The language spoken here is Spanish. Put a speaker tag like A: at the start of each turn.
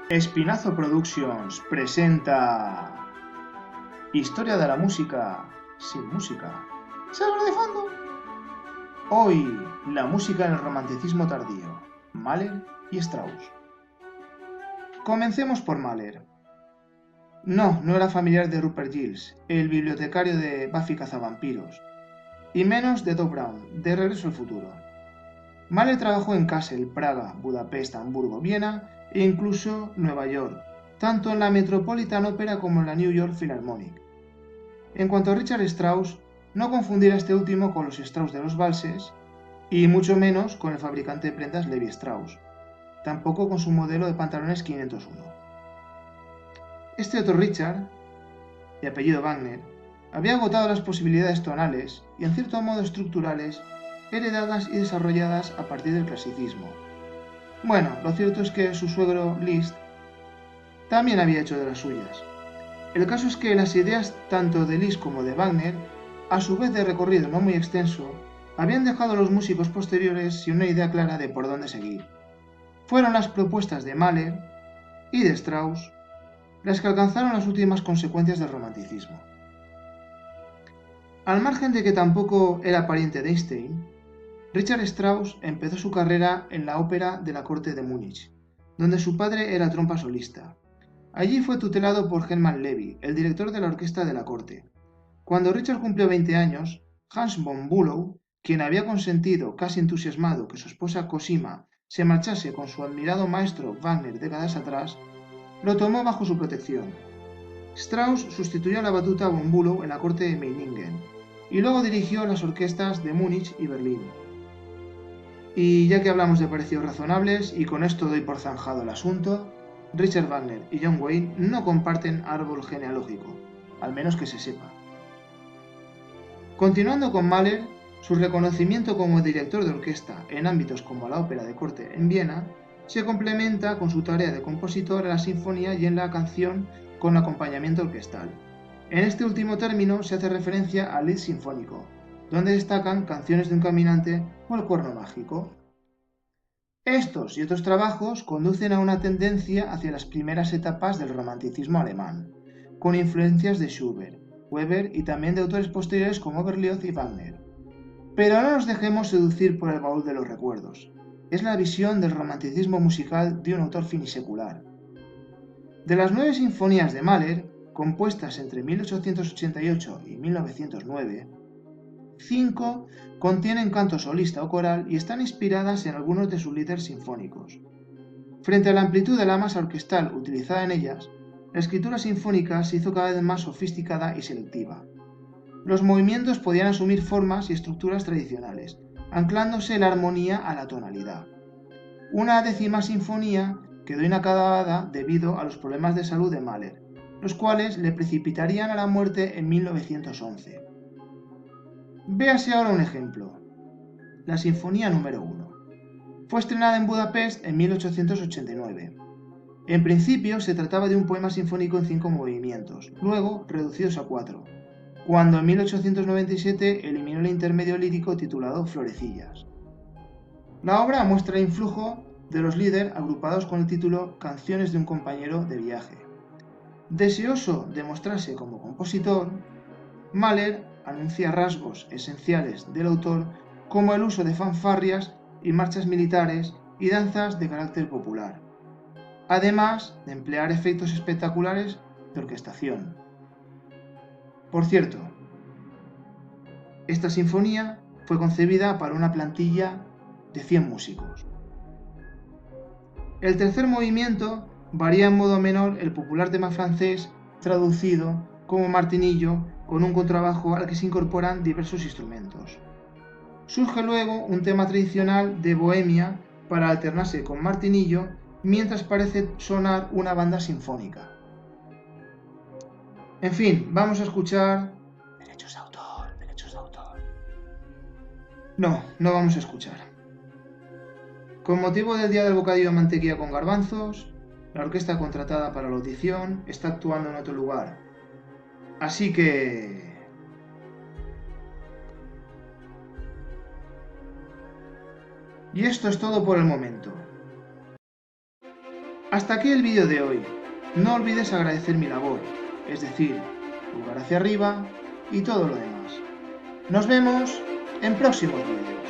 A: Espinazo Productions presenta Historia de la música sin música. ¡Salgo de fondo! Hoy, la música en el romanticismo tardío, Mahler y Strauss. Comencemos por Mahler. No era familiar de Rupert Giles, el bibliotecario de Buffy cazavampiros, y menos de Doc Brown, de Regreso al Futuro. Mahler trabajó en Kassel, Praga, Budapest, Hamburgo, Viena e incluso Nueva York, tanto en la Metropolitan Opera como en la New York Philharmonic. En cuanto a Richard Strauss, no confundir a este último con los Strauss de los valses, y mucho menos con el fabricante de prendas Levi Strauss, tampoco con su modelo de pantalones 501. Este otro Richard, de apellido Wagner, había agotado las posibilidades tonales y en cierto modo estructurales heredadas y desarrolladas a partir del clasicismo. Bueno, lo cierto es que su suegro Liszt también había hecho de las suyas. El caso es que las ideas tanto de Liszt como de Wagner, a su vez de recorrido no muy extenso, habían dejado a los músicos posteriores sin una idea clara de por dónde seguir. Fueron las propuestas de Mahler y de Strauss las que alcanzaron las últimas consecuencias del romanticismo. Al margen de que tampoco era pariente de Einstein, Richard Strauss empezó su carrera en la ópera de la corte de Múnich, donde su padre era trompa solista. Allí fue tutelado por Hermann Levy, el director de la orquesta de la corte. Cuando Richard cumplió 20 años, Hans von Bülow, quien había consentido, casi entusiasmado, que su esposa Cosima se marchase con su admirado maestro Wagner décadas atrás, lo tomó bajo su protección. Strauss sustituyó a la batuta a von Bülow en la corte de Meiningen, y luego dirigió las orquestas de Múnich y Berlín. Y ya que hablamos de parecidos razonables, y con esto doy por zanjado el asunto, Richard Wagner y John Wayne no comparten árbol genealógico, al menos que se sepa. Continuando con Mahler, su reconocimiento como director de orquesta en ámbitos como la ópera de corte en Viena se complementa con su tarea de compositor en la sinfonía y en la canción con acompañamiento orquestal. En este último término se hace referencia al Lied sinfónico, donde destacan Canciones de un caminante o El cuerno mágico. Estos y otros trabajos conducen a una tendencia hacia las primeras etapas del romanticismo alemán, con influencias de Schubert, Weber y también de autores posteriores como Berlioz y Wagner. Pero no nos dejemos seducir por el baúl de los recuerdos. Es la visión del romanticismo musical de un autor finisecular. De las 9 sinfonías de Mahler, compuestas entre 1888 y 1909, 5 contienen canto solista o coral y están inspiradas en algunos de sus líderes sinfónicos. Frente a la amplitud de la masa orquestal utilizada en ellas, la escritura sinfónica se hizo cada vez más sofisticada y selectiva. Los movimientos podían asumir formas y estructuras tradicionales, anclándose la armonía a la tonalidad. Una 10ª sinfonía quedó inacabada debido a los problemas de salud de Mahler, los cuales le precipitarían a la muerte en 1911. Véase ahora un ejemplo. La Sinfonía número 1. Fue estrenada en Budapest en 1889. En principio se trataba de un poema sinfónico en 5 movimientos, luego reducidos a 4, cuando en 1897 eliminó el intermedio lírico titulado Florecillas. La obra muestra el influjo de los líderes agrupados con el título Canciones de un compañero de viaje. Deseoso de mostrarse como compositor, Mahler anuncia rasgos esenciales del autor como el uso de fanfarrias y marchas militares y danzas de carácter popular, además de emplear efectos espectaculares de orquestación. Por cierto, esta sinfonía fue concebida para una plantilla de 100 músicos. El tercer movimiento varía en modo menor el popular tema francés traducido como martinillo con un contrabajo al que se incorporan diversos instrumentos. Surge luego un tema tradicional de Bohemia para alternarse con martinillo mientras parece sonar una banda sinfónica. En fin, vamos a escuchar... Derechos de autor, derechos de autor. No vamos a escuchar. Con motivo del Día del Bocadillo de Mantequilla con Garbanzos, la orquesta contratada para la audición está actuando en otro lugar. Así que... Y esto es todo por el momento. Hasta aquí el vídeo de hoy. No olvides agradecer mi labor, es decir, pulgar hacia arriba y todo lo demás. Nos vemos en próximos vídeos.